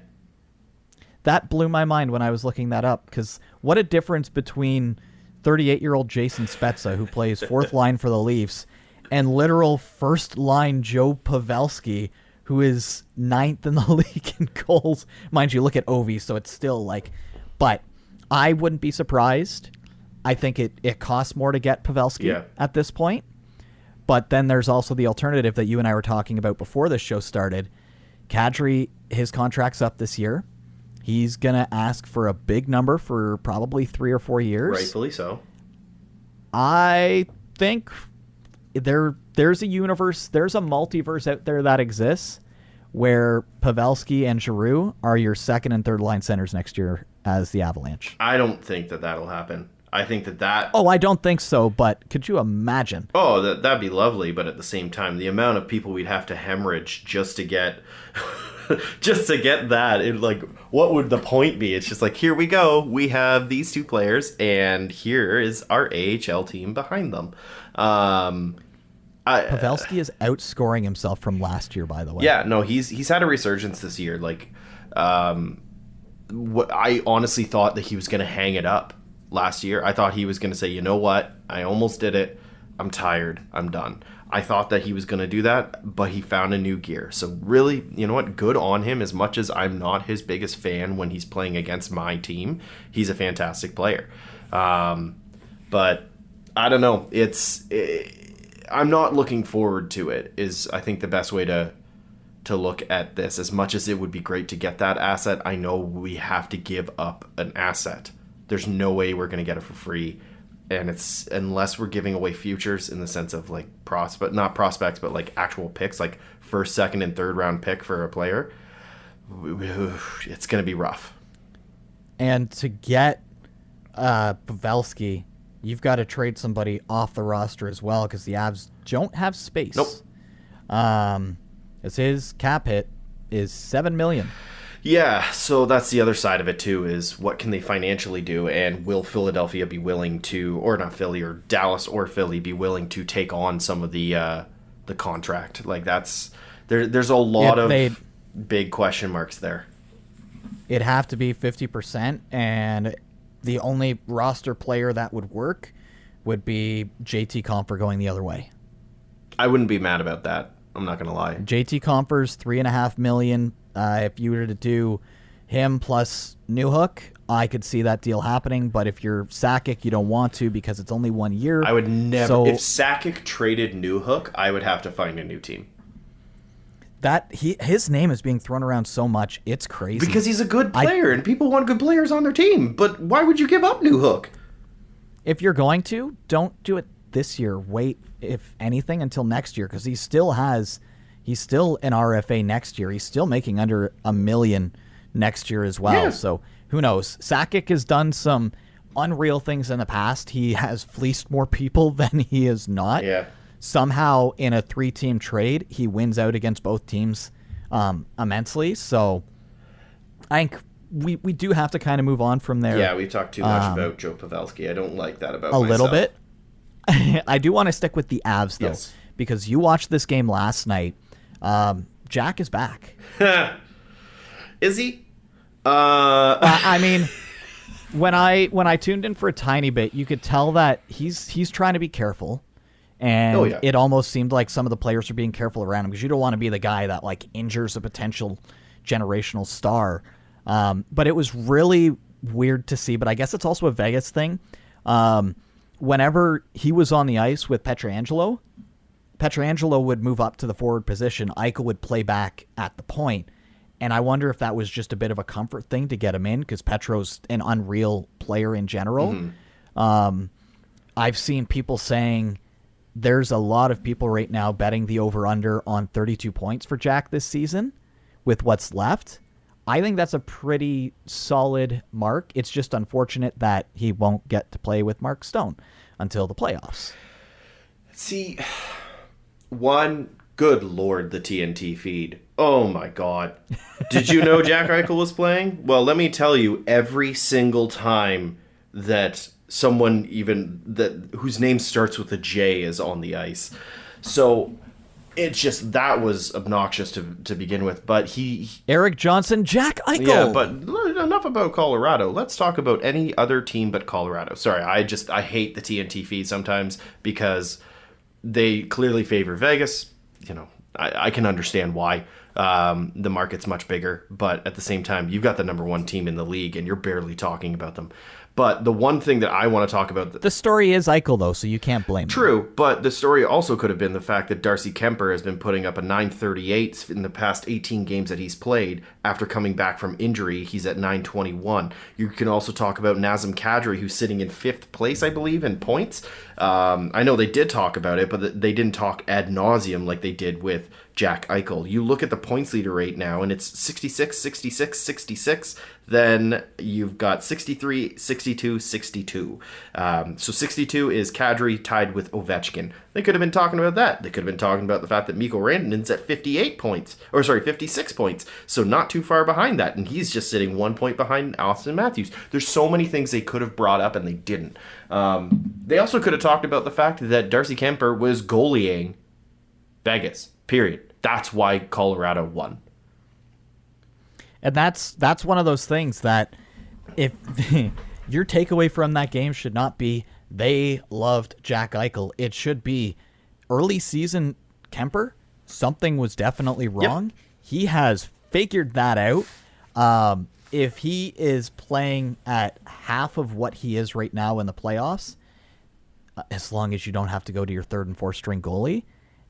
That blew my mind when I was looking that up, because what a difference between 38-year-old Jason Spezza, who plays fourth line for the Leafs, and literal first-line Joe Pavelski, who is 9th in the league in goals. Mind you, look at Ovi, so it's still like... But I wouldn't be surprised. I think it costs more to get Pavelski at this point. But then there's also the alternative that you and I were talking about before this show started. Kadri, his contract's up this year. He's going to ask for a big number for probably 3 or 4 years. Rightfully so. I think there's a universe, there's a multiverse out there that exists where Pavelski and Giroux are your second and third line centers next year as the Avalanche. I don't think that'll happen. I think that... Oh, I don't think so, but could you imagine? Oh, that'd be lovely, but at the same time, the amount of people we'd have to hemorrhage just to get... just to get that, what would the point be? It's just like, here we go, we have these two players, and here is our AHL team behind them. Pavelski is outscoring himself from last year, by the way. Yeah, no, he's had a resurgence this year. I honestly thought that he was going to hang it up last year. I thought he was going to say, you know what, I almost did it, I'm tired, I'm done. I thought that he was going to do that, but he found a new gear. So really, you know what? Good on him. As much as I'm not his biggest fan when he's playing against my team, he's a fantastic player. But I don't know. I'm not looking forward to it, is I think the best way to to look at this. As much as it would be great to get that asset, I know we have to give up an asset. There's no way we're going to get it for free. And it's unless we're giving away futures in the sense of like not prospects, but like actual picks, like first, second, and third round pick for a player. It's going to be rough. And to get Pavelski, you've got to trade somebody off the roster as well because the Avs don't have space. Nope. As his cap hit is $7 million. Yeah, so that's the other side of it too, is what can they financially do, and will Philadelphia be willing to, or not Philly, or Dallas or Philly be willing to take on some of the contract? Like there's a lot of big question marks there. It'd have to be 50%, and the only roster player that would work would be JT Compher going the other way. I wouldn't be mad about that. I'm not going to lie. JT Compher's $3.5 million. If you were to do him plus Newhook, I could see that deal happening. But if you're Sakic, you don't want to because it's only 1 year. I would never. If Sakic traded Newhook, I would have to find a new team. His name is being thrown around so much, it's crazy. Because he's a good player, and people want good players on their team. But why would you give up Newhook? If you're going to, don't do it this year. Wait, if anything, until next year, because he's still an RFA next year. He's still making under $1 million next year as well. Yeah. So who knows? Sakic has done some unreal things in the past. He has fleeced more people than he has not. Yeah. Somehow in a 3-team trade, he wins out against both teams immensely. So I think we do have to kind of move on from there. Yeah, we talked too much about Joe Pavelski. I don't like that about myself. Little bit. I do want to stick with the Avs, though, yes, because you watched this game last night. Jack is back. Is he? I mean, when I tuned in for a tiny bit, you could tell that he's trying to be careful, and it almost seemed like some of the players are being careful around him because you don't want to be the guy that like injures a potential generational star. But it was really weird to see. But I guess it's also a Vegas thing. Whenever he was on the ice with Pietrangelo would move up to the forward position. Eichel would play back at the point. And I wonder if that was just a bit of a comfort thing to get him in because Petro's an unreal player in general. Mm-hmm. I've seen people saying there's a lot of people right now betting the over-under on 32 points for Jack this season with what's left. I think that's a pretty solid mark. It's just unfortunate that he won't get to play with Mark Stone until the playoffs. See, good Lord, the TNT feed. Oh my God. Did you know Jack Eichel was playing? Well, let me tell you, every single time that someone whose name starts with a J is on the ice. So that was obnoxious to begin with, but Eric Johnson, Jack Eichel. Yeah, but enough about Colorado. Let's talk about any other team but Colorado. Sorry, I hate the TNT feed sometimes because they clearly favor Vegas. You know, I can understand why. The market's much bigger, but at the same time, you've got the number 1 team in the league and you're barely talking about them. But the one thing that I want to talk about... The story is Eichel, though, so you can't blame him. True, but the story also could have been the fact that Darcy Kemper has been putting up a .938 in the past 18 games that he's played. After coming back from injury, he's at .921. You can also talk about Nazem Kadri, who's sitting in 5th place, I believe, in points. I know they did talk about it, but they didn't talk ad nauseum like they did with Jack Eichel. You look at the points leader right now, and it's 66, 66, 66. Then you've got 63, 62, 62. So 62 is Kadri tied with Ovechkin. They could have been talking about that. They could have been talking about the fact that Mikko Rantanen's at 56 points. So not too far behind that. And he's just sitting 1 point behind Austin Matthews. There's so many things they could have brought up and they didn't. They also could have talked about the fact that Darcy Kemper was goalieing Vegas. Period. That's why Colorado won. And that's one of those things that if your takeaway from that game should not be they loved Jack Eichel. It should be early season Kemper. Something was definitely wrong. Yep. He has figured that out. If he is playing at half of what he is right now in the playoffs, as long as you don't have to go to your 3rd and 4th string goalie,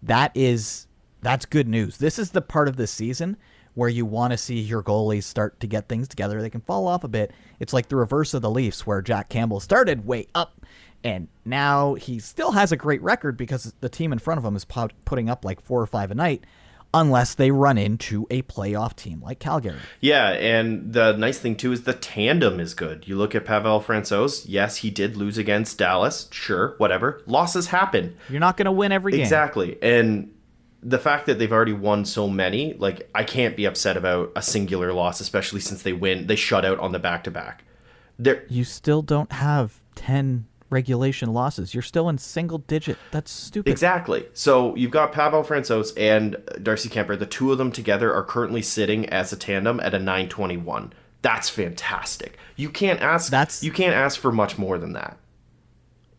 that is That's good news. This is the part of the season where you want to see your goalies start to get things together. They can fall off a bit. It's like the reverse of the Leafs, where Jack Campbell started way up, and now he still has a great record because the team in front of him is putting up like 4 or 5 a night, unless they run into a playoff team like Calgary. Yeah, and the nice thing, too, is the tandem is good. You look at Pavel Francouz. Yes, he did lose against Dallas. Sure, whatever. Losses happen. You're not going to win every game. Exactly. And the fact that they've already won so many, like, I can't be upset about a singular loss, especially since they shut out on the back-to-back. You still don't have 10 regulation losses. You're still in single digit. That's stupid. Exactly. So you've got Pavel Francouz and Darcy Kemper. The two of them together are currently sitting as a tandem at a 921. That's fantastic. You can't ask for much more than that.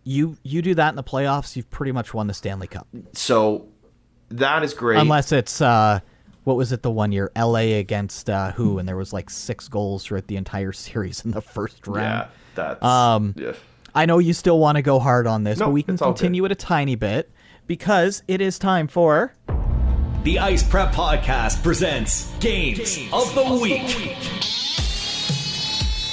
You do that in the playoffs, you've pretty much won the Stanley Cup. So that is great. Unless it's what was it the one year? LA against who? And there was like 6 goals throughout the entire series in the first round. Yeah, that's yeah. I know you still want to go hard on this, No, but we can continue it a tiny bit because it is time for The Ice Prep Podcast presents Games of the Week.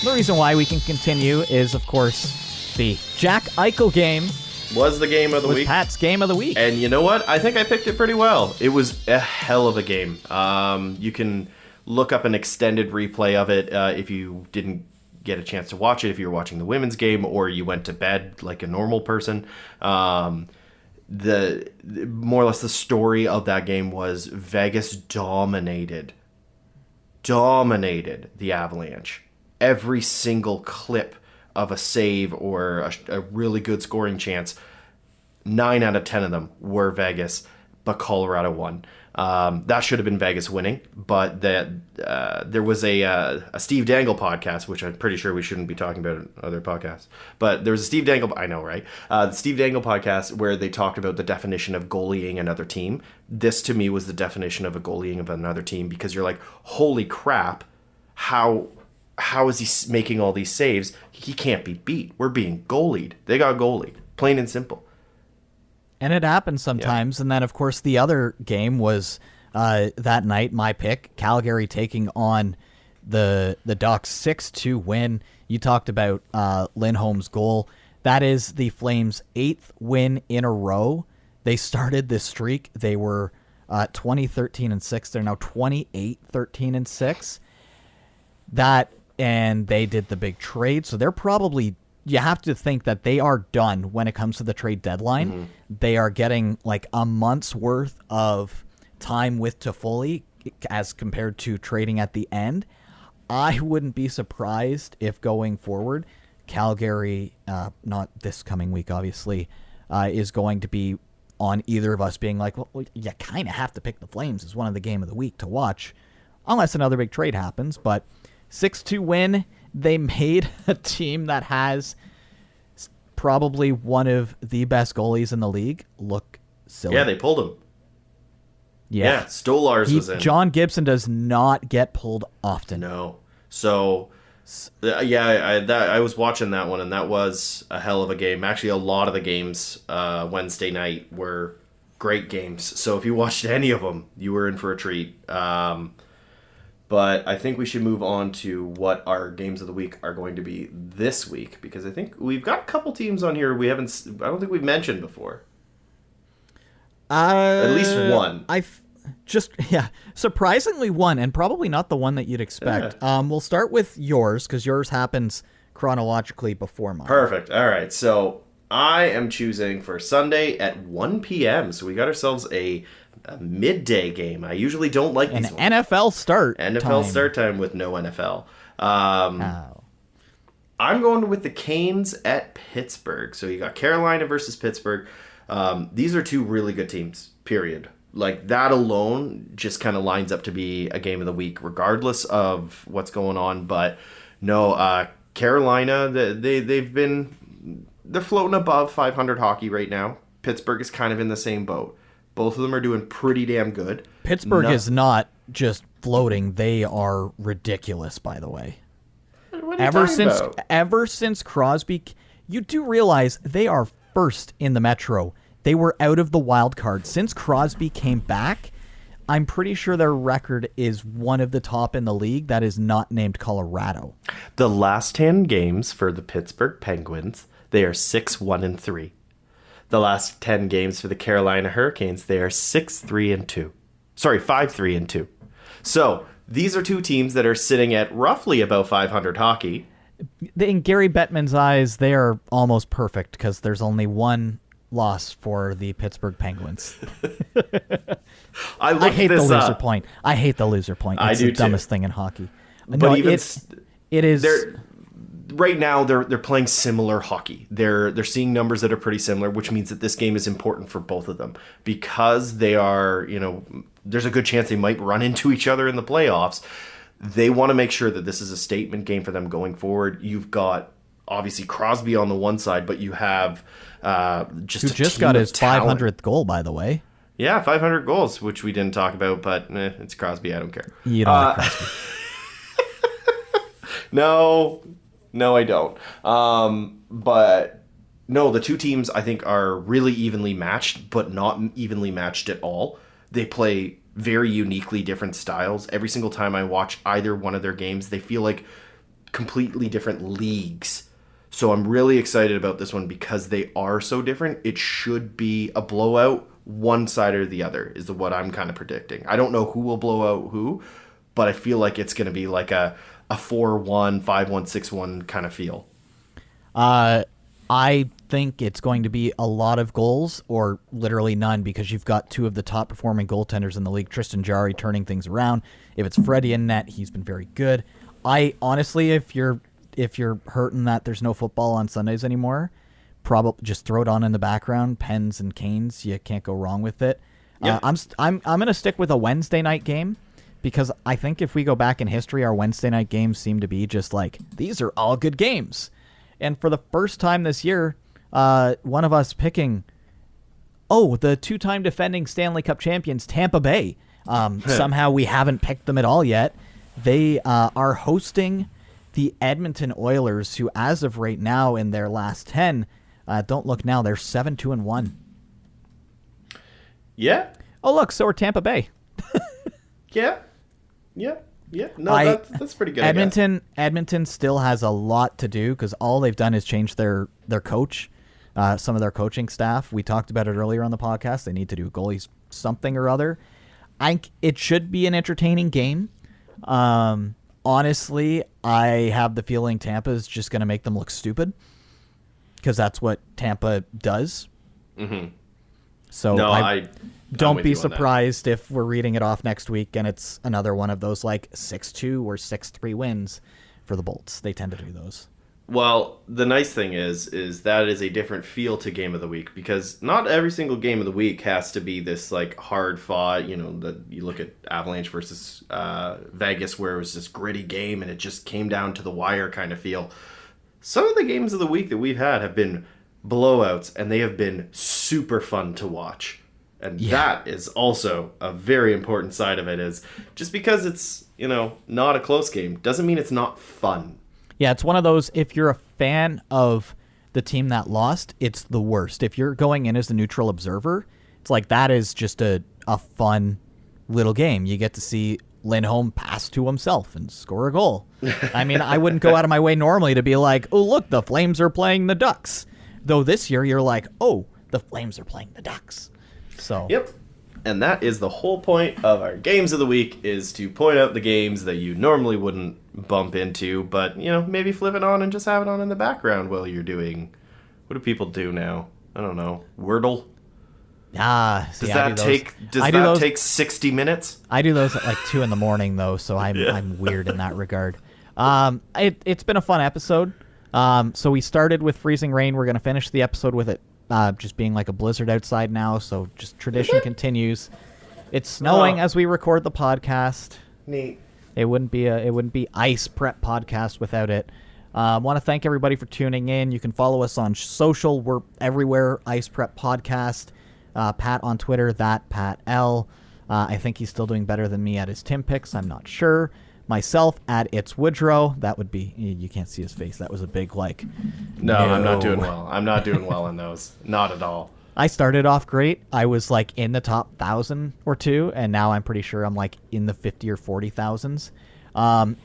The reason why we can continue is, of course, the Jack Eichel game was the game of the week. Pat's game of the week. And you know what? I think I picked it pretty well. It was a hell of a game. You can look up an extended replay of it if you didn't get a chance to watch it, if you were watching the women's game or you went to bed like a normal person. The more or less the story of that game was Vegas dominated the Avalanche. Every single clip of a save or a really good scoring chance, 9 out of 10 of them were Vegas, but Colorado won. That should have been Vegas winning, but there was a Steve Dangle podcast, which I'm pretty sure we shouldn't be talking about in other podcasts. But there was a Steve Dangle, I know, right? The Steve Dangle podcast where they talked about the definition of goalieing another team. This, to me, was the definition of a goalieing of another team, because you're like, holy crap, how is he making all these saves? He can't be beat. We're being goalied. They got goalied, plain and simple. And it happens sometimes. Yeah. And then, of course, the other game was that night, my pick, Calgary taking on the Ducks, 6-2 win. You talked about Lindholm's goal. That is the Flames' 8th win in a row. They started this streak. They were 20-13-6. They're now 28-13-6. And they did the big trade. So they're probably... You have to think that they are done when it comes to the trade deadline. Mm-hmm. They are getting like a month's worth of time with Toffoli as compared to trading at the end. I wouldn't be surprised if going forward, Calgary, not this coming week, obviously, is going to be on either of us being like, well, you kind of have to pick the Flames as one of the game of the week to watch, unless another big trade happens. But 6-2 win. They made a team that has probably one of the best goalies in the league look silly. Yeah, they pulled him. Yeah, Stolarz was in. John Gibson does not get pulled often. No. So, I was watching that one, and that was a hell of a game. Actually, a lot of the games Wednesday night were great games. So if you watched any of them, you were in for a treat. But I think we should move on to what our games of the week are going to be this week, because I think we've got a couple teams on here I don't think we've mentioned before. At least one. Surprisingly one, and probably not the one that you'd expect. Yeah. We'll start with yours, because yours happens chronologically before mine. Perfect. All right. So I am choosing for Sunday at 1 p.m. So we got ourselves a midday game. I usually don't like these ones. NFL start time with no NFL. I'm going with the Canes at Pittsburgh. So you got Carolina versus Pittsburgh. These are two really good teams, period. Like, that alone just kind of lines up to be a game of the week, regardless of what's going on. But no, Carolina, they're floating above 500 hockey right now. Pittsburgh is kind of in the same boat. Both of them are doing pretty damn good. Pittsburgh is not just floating; they are ridiculous. By the way, ever since Crosby, you do realize they are first in the Metro. They were out of the wild card since Crosby came back. I'm pretty sure their record is one of the top in the league that is not named Colorado. The last 10 games for the Pittsburgh Penguins, they are 6-1-3. The last 10 games for the Carolina Hurricanes, they are 6-3-2. Sorry, 5-3-2. So these are two teams that are sitting at roughly about 500 hockey. In Gary Bettman's eyes, they are almost perfect because there's only one loss for the Pittsburgh Penguins. I hate the loser point. I hate the loser point. It's the dumbest thing in hockey. But no, even it is. Right now, they're playing similar hockey. They're seeing numbers that are pretty similar, which means that this game is important for both of them because they are, there's a good chance they might run into each other in the playoffs. They want to make sure that this is a statement game for them going forward. You've got obviously Crosby on the one side, but you have who just got his 500th goal, by the way. Yeah, 500 goals, which we didn't talk about, but it's Crosby. I don't care. You don't like Crosby. No, I don't. But no, the two teams I think are really evenly matched, but not evenly matched at all. They play very uniquely different styles. Every single time I watch either one of their games, they feel like completely different leagues. So I'm really excited about this one because they are so different. It should be a blowout, one side or the other, is what I'm kind of predicting. I don't know who will blow out who, but I feel like it's going to be like a 4-1, 5-1, 6-1 kind of feel. I think it's going to be a lot of goals or literally none because you've got two of the top performing goaltenders in the league, Tristan Jarry turning things around. If it's Freddie in net, he's been very good. I honestly, if you're hurting that there's no football on Sundays anymore, probably just throw it on in the background. Pens and Canes, you can't go wrong with it. Yeah. I'm going to stick with a Wednesday night game because I think if we go back in history, our Wednesday night games seem to be just like, these are all good games. And for the first time this year, one of us picking, the two-time defending Stanley Cup champions, Tampa Bay. Somehow we haven't picked them at all yet. They are hosting the Edmonton Oilers, who as of right now in their last 10, don't look now, they're 7-2-1. Yeah. Oh, look, so are Tampa Bay. Yeah. No, that's pretty good. Edmonton still has a lot to do because all they've done is change their coach, some of their coaching staff. We talked about it earlier on the podcast. They need to do goalies something or other. It should be an entertaining game. Honestly, I have the feeling Tampa is just going to make them look stupid because that's what Tampa does. Mm-hmm. So don't be surprised if we're reading it off next week and it's another one of those like 6-2 or 6-3 wins for the Bolts. They tend to do those. Well, the nice thing is that is a different feel to game of the week because not every single game of the week has to be this like hard fought, that you look at Avalanche versus Vegas where it was this gritty game and it just came down to the wire kind of feel. Some of the games of the week that we've had have been blowouts and they have been super fun to watch. And that is also a very important side of it is just because it's, not a close game doesn't mean it's not fun. Yeah, it's one of those, if you're a fan of the team that lost, it's the worst. If you're going in as a neutral observer, it's like that is just a fun little game. You get to see Lindholm pass to himself and score a goal. I mean, I wouldn't go out of my way normally to be like, oh, look, the Flames are playing the Ducks. Though this year you're like, oh, the Flames are playing the Ducks. So yep. And that is the whole point of our games of the week is to point out the games that you normally wouldn't bump into, but, maybe flip it on and just have it on in the background while you're doing, what do people do now? I don't know. Wordle? Does that take 60 minutes? I do those at like 2 a.m. though, so I'm weird in that regard. It's been a fun episode. So we started with freezing rain. We're going to finish the episode with it just being like a blizzard outside now, so just tradition continues. It's snowing as we record the podcast. Neat. It wouldn't be Ice Prep Podcast without it. I want to thank everybody for tuning in. You can follow us on social. We're everywhere. Ice Prep Podcast. Pat on Twitter, that Pat L. I think he's still doing better than me at his Tim picks. I'm not sure. Myself at It's Woodrow. That would be, you can't see his face. That was a big like. No, I'm not doing well. I'm not doing well in those. Not at all. I started off great. I was like in the top 1,000 or two, and now I'm pretty sure I'm like in the 50 or 40,000s.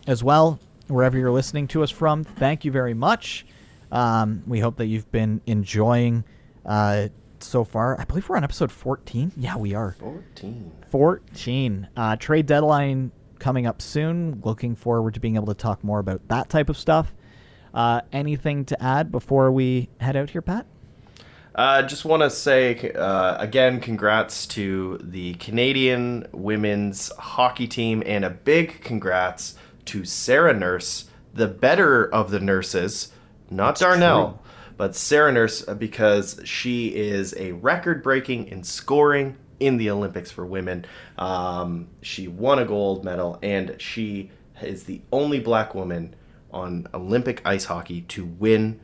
As well, wherever you're listening to us from, thank you very much. We hope that you've been enjoying so far. I believe we're on episode 14. Yeah, we are. 14. Trade deadline coming up soon. Looking forward to being able to talk more about that type of stuff. Anything to add before we head out here, Pat? Just want to say, again, congrats to the Canadian women's hockey team, and a big congrats to Sarah Nurse, the better of the nurses, not That's Darnell, true. But Sarah Nurse, because she is a record-breaking in scoring in the Olympics for women. She won a gold medal, and she is the only black woman on Olympic ice hockey to win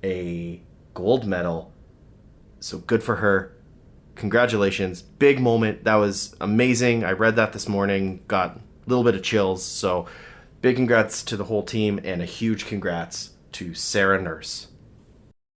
a gold medal. So good for her. Congratulations. Big moment. That was amazing. I read that this morning. Got a little bit of chills. So big congrats to the whole team, and a huge congrats to Sarah Nurse.